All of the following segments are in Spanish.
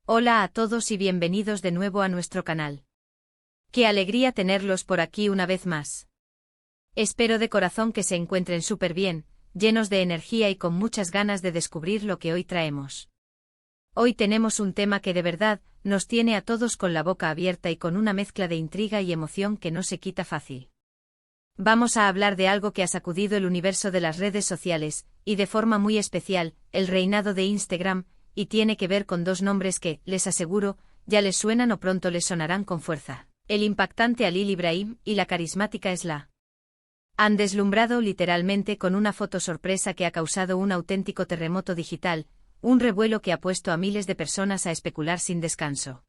Hola a todos y bienvenidos de nuevo a nuestro canal. Qué alegría tenerlos por aquí una vez más. Espero de corazón que se encuentren súper bien, llenos de energía y con muchas ganas de descubrir lo que hoy traemos. Hoy tenemos un tema que de verdad nos tiene a todos con la boca abierta y con una mezcla de intriga y emoción que no se quita fácil. Vamos a hablar de algo que ha sacudido el universo de las redes sociales, y de forma muy especial, el reinado de Instagram, y tiene que ver con dos nombres que, les aseguro, ya les suenan o pronto les sonarán con fuerza: el impactante Halil Ibrahim y la carismática Esla. Han deslumbrado literalmente con una foto sorpresa que ha causado un auténtico terremoto digital, un revuelo que ha puesto a miles de personas a especular sin descanso.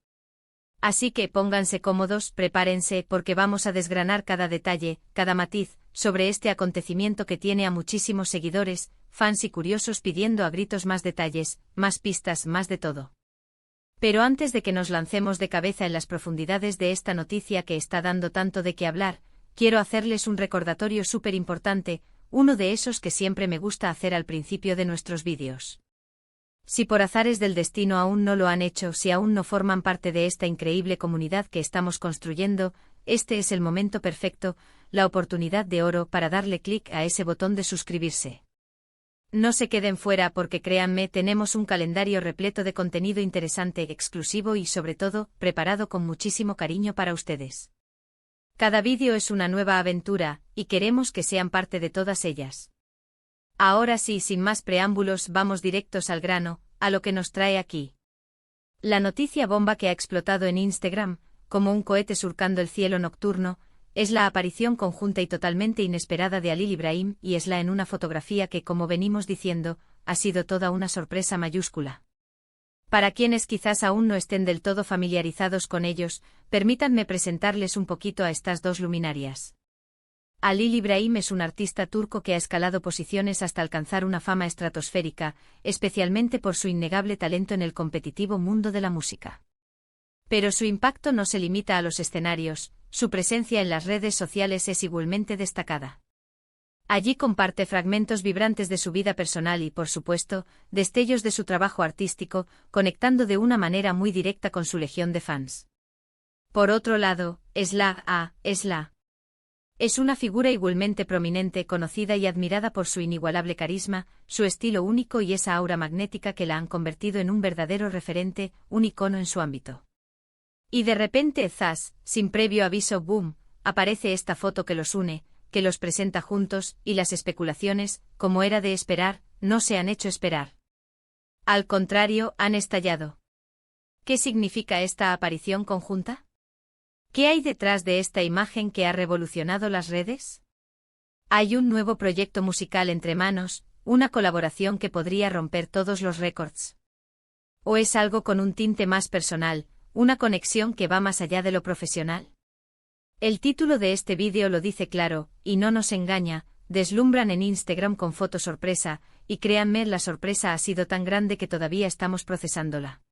Así que pónganse cómodos, prepárense, porque vamos a desgranar cada detalle, cada matiz, sobre este acontecimiento que tiene a muchísimos seguidores, fans y curiosos pidiendo a gritos más detalles, más pistas, más de todo. Pero antes de que nos lancemos de cabeza en las profundidades de esta noticia que está dando tanto de qué hablar, quiero hacerles un recordatorio súper importante, uno de esos que siempre me gusta hacer al principio de nuestros vídeos. Si por azares del destino aún no lo han hecho, si aún no forman parte de esta increíble comunidad que estamos construyendo, este es el momento perfecto, la oportunidad de oro para darle clic a ese botón de suscribirse. No se queden fuera porque créanme, tenemos un calendario repleto de contenido interesante, exclusivo y sobre todo, preparado con muchísimo cariño para ustedes. Cada vídeo es una nueva aventura, y queremos que sean parte de todas ellas. Ahora sí, sin más preámbulos, vamos directos al grano, a lo que nos trae aquí. La noticia bomba que ha explotado en Instagram, como un cohete surcando el cielo nocturno, es la aparición conjunta y totalmente inesperada de Halil Ibrahim y Esla en una fotografía que, como venimos diciendo, ha sido toda una sorpresa mayúscula. Para quienes quizás aún no estén del todo familiarizados con ellos, permítanme presentarles un poquito a estas dos luminarias. Halil Ibrahim es un artista turco que ha escalado posiciones hasta alcanzar una fama estratosférica, especialmente por su innegable talento en el competitivo mundo de la música. Pero su impacto no se limita a los escenarios, su presencia en las redes sociales es igualmente destacada. Allí comparte fragmentos vibrantes de su vida personal y, por supuesto, destellos de su trabajo artístico, conectando de una manera muy directa con su legión de fans. Por otro lado, Esla es una figura igualmente prominente, conocida y admirada por su inigualable carisma, su estilo único y esa aura magnética que la han convertido en un verdadero referente, un icono en su ámbito. Y de repente, zas, sin previo aviso, boom, aparece esta foto que los une, que los presenta juntos, y las especulaciones, como era de esperar, no se han hecho esperar. Al contrario, han estallado. ¿Qué significa esta aparición conjunta? ¿Qué hay detrás de esta imagen que ha revolucionado las redes? Hay un nuevo proyecto musical entre manos, una colaboración que podría romper todos los récords. ¿O es algo con un tinte más personal, una conexión que va más allá de lo profesional? El título de este vídeo lo dice claro, y no nos engaña, deslumbran en Instagram con foto sorpresa, y créanme, la sorpresa ha sido tan grande que todavía estamos procesándola.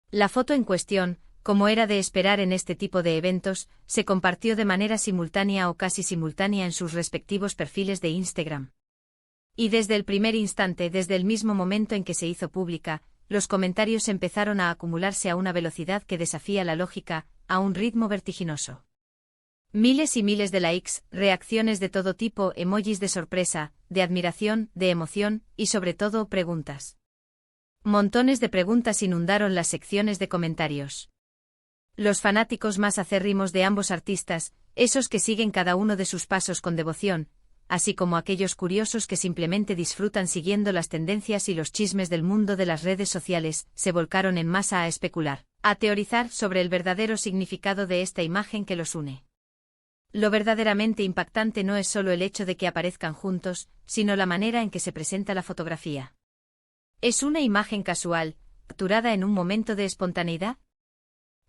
La foto en cuestión, como era de esperar en este tipo de eventos, se compartió de manera simultánea o casi simultánea en sus respectivos perfiles de Instagram. Y desde el primer instante, desde el mismo momento en que se hizo pública, los comentarios empezaron a acumularse a una velocidad que desafía la lógica, a un ritmo vertiginoso. Miles y miles de likes, reacciones de todo tipo, emojis de sorpresa, de admiración, de emoción, y sobre todo, preguntas. Montones de preguntas inundaron las secciones de comentarios. Los fanáticos más acérrimos de ambos artistas, esos que siguen cada uno de sus pasos con devoción, así como aquellos curiosos que simplemente disfrutan siguiendo las tendencias y los chismes del mundo de las redes sociales, se volcaron en masa a especular, a teorizar sobre el verdadero significado de esta imagen que los une. Lo verdaderamente impactante no es solo el hecho de que aparezcan juntos, sino la manera en que se presenta la fotografía. ¿Es una imagen casual, capturada en un momento de espontaneidad?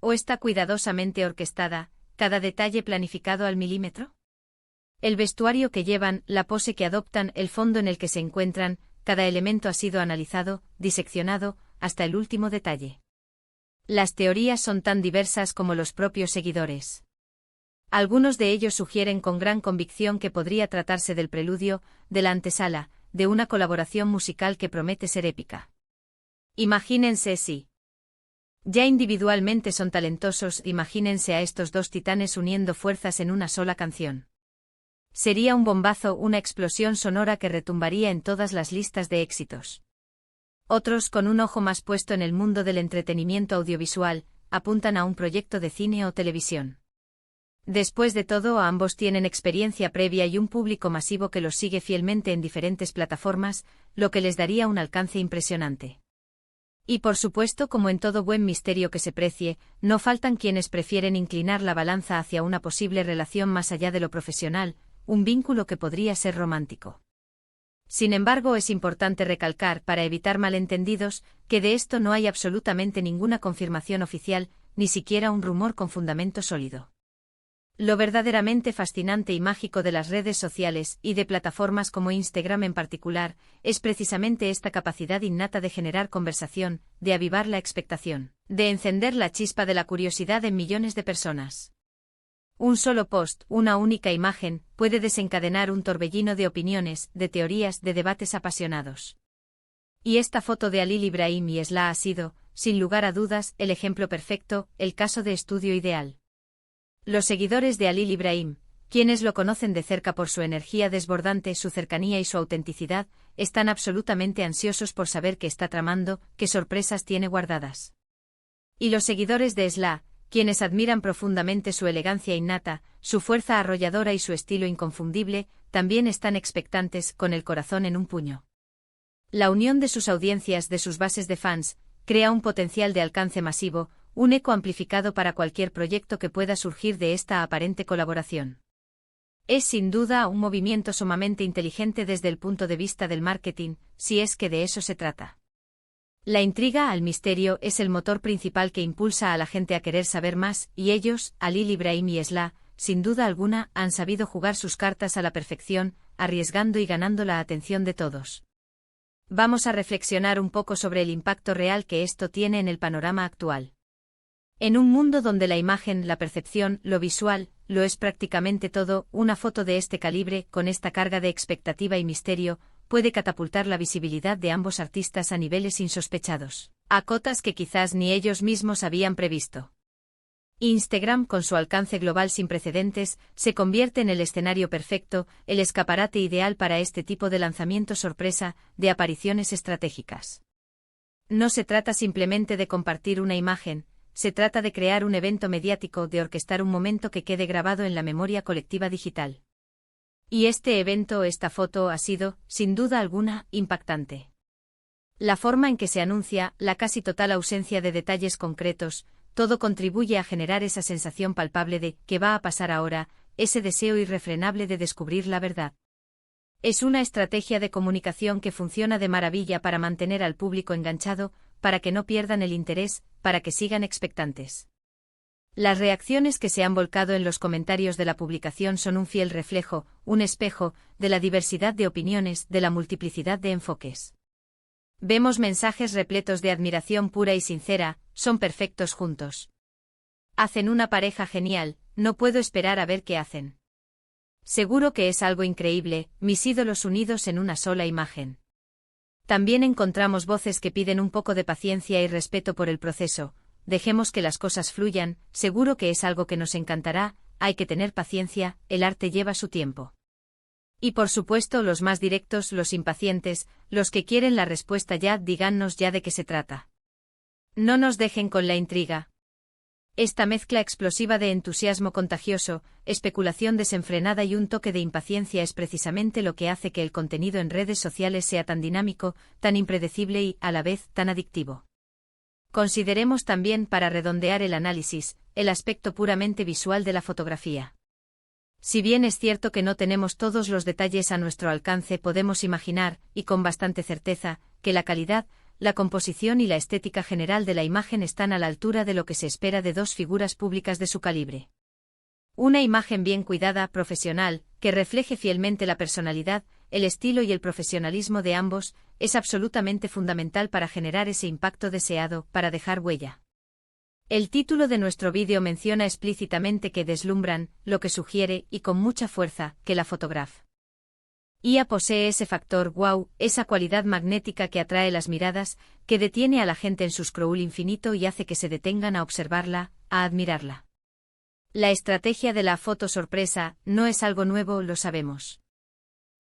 ¿O está cuidadosamente orquestada, cada detalle planificado al milímetro? El vestuario que llevan, la pose que adoptan, el fondo en el que se encuentran, cada elemento ha sido analizado, diseccionado, hasta el último detalle. Las teorías son tan diversas como los propios seguidores. Algunos de ellos sugieren con gran convicción que podría tratarse del preludio, de la antesala, de una colaboración musical que promete ser épica. Imagínense si Ya individualmente son talentosos, imagínense a estos dos titanes uniendo fuerzas en una sola canción. Sería un bombazo, una explosión sonora que retumbaría en todas las listas de éxitos. Otros, con un ojo más puesto en el mundo del entretenimiento audiovisual, apuntan a un proyecto de cine o televisión. Después de todo, ambos tienen experiencia previa y un público masivo que los sigue fielmente en diferentes plataformas, lo que les daría un alcance impresionante. Y por supuesto, como en todo buen misterio que se precie, no faltan quienes prefieren inclinar la balanza hacia una posible relación más allá de lo profesional, un vínculo que podría ser romántico. Sin embargo, es importante recalcar, para evitar malentendidos, que de esto no hay absolutamente ninguna confirmación oficial, ni siquiera un rumor con fundamento sólido. Lo verdaderamente fascinante y mágico de las redes sociales, y de plataformas como Instagram en particular, es precisamente esta capacidad innata de generar conversación, de avivar la expectación, de encender la chispa de la curiosidad en millones de personas. Un solo post, una única imagen, puede desencadenar un torbellino de opiniones, de teorías, de debates apasionados. Y esta foto de Halil Ibrahim y Esla ha sido, sin lugar a dudas, el ejemplo perfecto, el caso de estudio ideal. Los seguidores de Halil Ibrahim, quienes lo conocen de cerca por su energía desbordante, su cercanía y su autenticidad, están absolutamente ansiosos por saber qué está tramando, qué sorpresas tiene guardadas. Y los seguidores de Esla, quienes admiran profundamente su elegancia innata, su fuerza arrolladora y su estilo inconfundible, también están expectantes, con el corazón en un puño. La unión de sus audiencias, de sus bases de fans, crea un potencial de alcance masivo, un eco amplificado para cualquier proyecto que pueda surgir de esta aparente colaboración. Es sin duda un movimiento sumamente inteligente desde el punto de vista del marketing, si es que de eso se trata. La intriga al misterio es el motor principal que impulsa a la gente a querer saber más, y ellos, Halil Ibrahim y Esla, sin duda alguna, han sabido jugar sus cartas a la perfección, arriesgando y ganando la atención de todos. Vamos a reflexionar un poco sobre el impacto real que esto tiene en el panorama actual. En un mundo donde la imagen, la percepción, lo visual, lo es prácticamente todo, una foto de este calibre, con esta carga de expectativa y misterio, puede catapultar la visibilidad de ambos artistas a niveles insospechados, a cotas que quizás ni ellos mismos habían previsto. Instagram, con su alcance global sin precedentes, se convierte en el escenario perfecto, el escaparate ideal para este tipo de lanzamiento sorpresa, de apariciones estratégicas. No se trata simplemente de compartir una imagen, se trata de crear un evento mediático, de orquestar un momento que quede grabado en la memoria colectiva digital. Y este evento, esta foto, ha sido, sin duda alguna, impactante. La forma en que se anuncia, la casi total ausencia de detalles concretos, todo contribuye a generar esa sensación palpable de ¿qué va a pasar ahora?, ese deseo irrefrenable de descubrir la verdad. Es una estrategia de comunicación que funciona de maravilla para mantener al público enganchado, para que no pierdan el interés, para que sigan expectantes. Las reacciones que se han volcado en los comentarios de la publicación son un fiel reflejo, un espejo, de la diversidad de opiniones, de la multiplicidad de enfoques. Vemos mensajes repletos de admiración pura y sincera, son perfectos juntos. Hacen una pareja genial, no puedo esperar a ver qué hacen. Seguro que es algo increíble, mis ídolos unidos en una sola imagen. También encontramos voces que piden un poco de paciencia y respeto por el proceso, dejemos que las cosas fluyan, seguro que es algo que nos encantará, hay que tener paciencia, el arte lleva su tiempo. Y por supuesto los más directos, los impacientes, los que quieren la respuesta ya, dígannos ya de qué se trata. No nos dejen con la intriga. Esta mezcla explosiva de entusiasmo contagioso, especulación desenfrenada y un toque de impaciencia es precisamente lo que hace que el contenido en redes sociales sea tan dinámico, tan impredecible y, a la vez, tan adictivo. Consideremos también, para redondear el análisis, el aspecto puramente visual de la fotografía. Si bien es cierto que no tenemos todos los detalles a nuestro alcance, podemos imaginar, y con bastante certeza, que la calidad, la composición y la estética general de la imagen están a la altura de lo que se espera de dos figuras públicas de su calibre. Una imagen bien cuidada, profesional, que refleje fielmente la personalidad, el estilo y el profesionalismo de ambos, es absolutamente fundamental para generar ese impacto deseado, para dejar huella. El título de nuestro vídeo menciona explícitamente que deslumbran, lo que sugiere, y con mucha fuerza, que la fotografía IA posee ese factor wow, esa cualidad magnética que atrae las miradas, que detiene a la gente en su scroll infinito y hace que se detengan a observarla, a admirarla. La estrategia de la foto sorpresa no es algo nuevo, lo sabemos.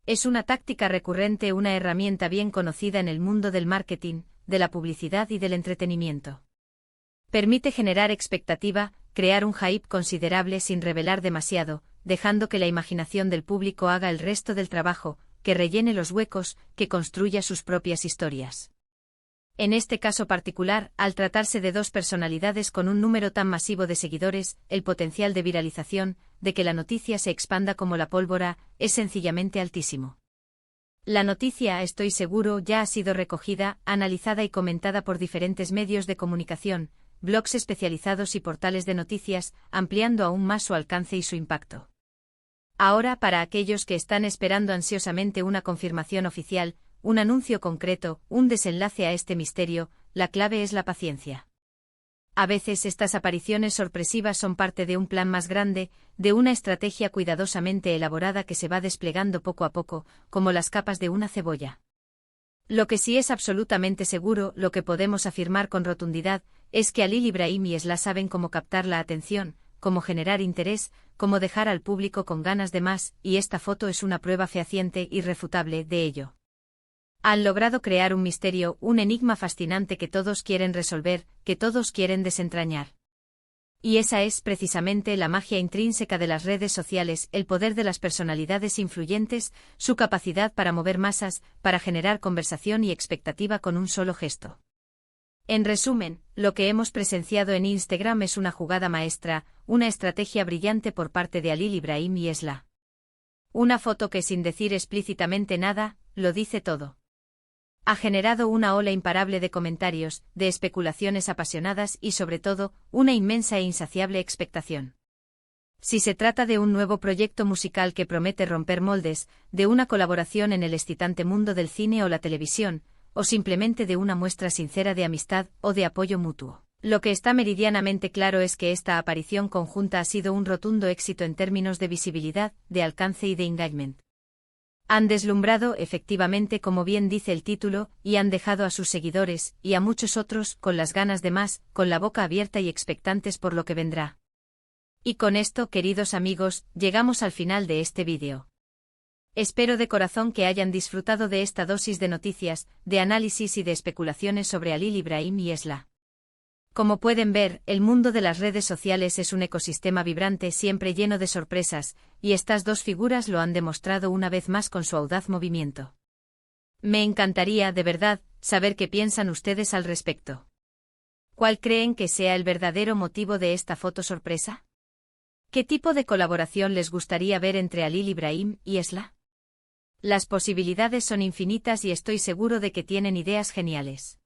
Es una táctica recurrente, una herramienta bien conocida en el mundo del marketing, de la publicidad y del entretenimiento. Permite generar expectativa, crear un hype considerable sin revelar demasiado, dejando que la imaginación del público haga el resto del trabajo, que rellene los huecos, que construya sus propias historias. En este caso particular, al tratarse de dos personalidades con un número tan masivo de seguidores, el potencial de viralización, de que la noticia se expanda como la pólvora, es sencillamente altísimo. La noticia, estoy seguro, ya ha sido recogida, analizada y comentada por diferentes medios de comunicación, blogs especializados y portales de noticias, ampliando aún más su alcance y su impacto. Ahora, para aquellos que están esperando ansiosamente una confirmación oficial, un anuncio concreto, un desenlace a este misterio, la clave es la paciencia. A veces estas apariciones sorpresivas son parte de un plan más grande, de una estrategia cuidadosamente elaborada que se va desplegando poco a poco, como las capas de una cebolla. Lo que sí es absolutamente seguro, lo que podemos afirmar con rotundidad, es que Halil Ibrahim y Esla saben cómo captar la atención, cómo generar interés, cómo dejar al público con ganas de más, y esta foto es una prueba fehaciente, irrefutable, de ello. Han logrado crear un misterio, un enigma fascinante que todos quieren resolver, que todos quieren desentrañar. Y esa es precisamente la magia intrínseca de las redes sociales, el poder de las personalidades influyentes, su capacidad para mover masas, para generar conversación y expectativa con un solo gesto. En resumen, lo que hemos presenciado en Instagram es una jugada maestra, una estrategia brillante por parte de Halil Ibrahim y Esla. Una foto que, sin decir explícitamente nada, lo dice todo. Ha generado una ola imparable de comentarios, de especulaciones apasionadas y, sobre todo, una inmensa e insaciable expectación. Si se trata de un nuevo proyecto musical que promete romper moldes, de una colaboración en el excitante mundo del cine o la televisión, o simplemente de una muestra sincera de amistad o de apoyo mutuo, lo que está meridianamente claro es que esta aparición conjunta ha sido un rotundo éxito en términos de visibilidad, de alcance y de engagement. Han deslumbrado, efectivamente, como bien dice el título, y han dejado a sus seguidores, y a muchos otros, con las ganas de más, con la boca abierta y expectantes por lo que vendrá. Y con esto, queridos amigos, llegamos al final de este vídeo. Espero de corazón que hayan disfrutado de esta dosis de noticias, de análisis y de especulaciones sobre Halil Ibrahim y Esla. Como pueden ver, el mundo de las redes sociales es un ecosistema vibrante siempre lleno de sorpresas, y estas dos figuras lo han demostrado una vez más con su audaz movimiento. Me encantaría, de verdad, saber qué piensan ustedes al respecto. ¿Cuál creen que sea el verdadero motivo de esta foto sorpresa? ¿Qué tipo de colaboración les gustaría ver entre Halil Ibrahim y Esla? Las posibilidades son infinitas y estoy seguro de que tienen ideas geniales.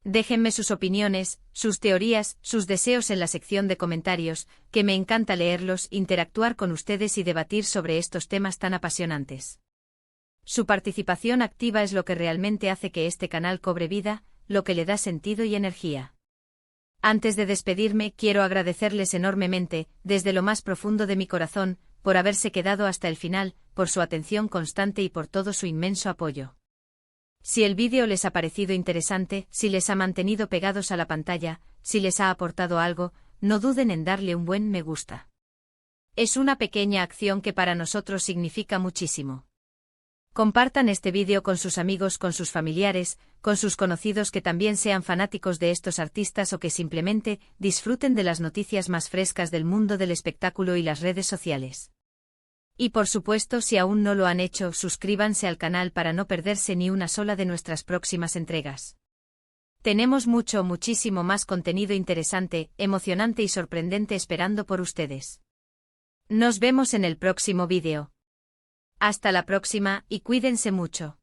Déjenme sus opiniones, sus teorías, sus deseos en la sección de comentarios, que me encanta leerlos, interactuar con ustedes y debatir sobre estos temas tan apasionantes. Su participación activa es lo que realmente hace que este canal cobre vida, lo que le da sentido y energía. Antes de despedirme, quiero agradecerles enormemente, desde lo más profundo de mi corazón, por haberse quedado hasta el final, por su atención constante y por todo su inmenso apoyo. Si el vídeo les ha parecido interesante, si les ha mantenido pegados a la pantalla, si les ha aportado algo, no duden en darle un buen me gusta. Es una pequeña acción que para nosotros significa muchísimo. Compartan este vídeo con sus amigos, con sus familiares, con sus conocidos que también sean fanáticos de estos artistas o que simplemente disfruten de las noticias más frescas del mundo del espectáculo y las redes sociales. Y por supuesto, si aún no lo han hecho, suscríbanse al canal para no perderse ni una sola de nuestras próximas entregas. Tenemos muchísimo más contenido interesante, emocionante y sorprendente esperando por ustedes. Nos vemos en el próximo vídeo. Hasta la próxima, y cuídense mucho.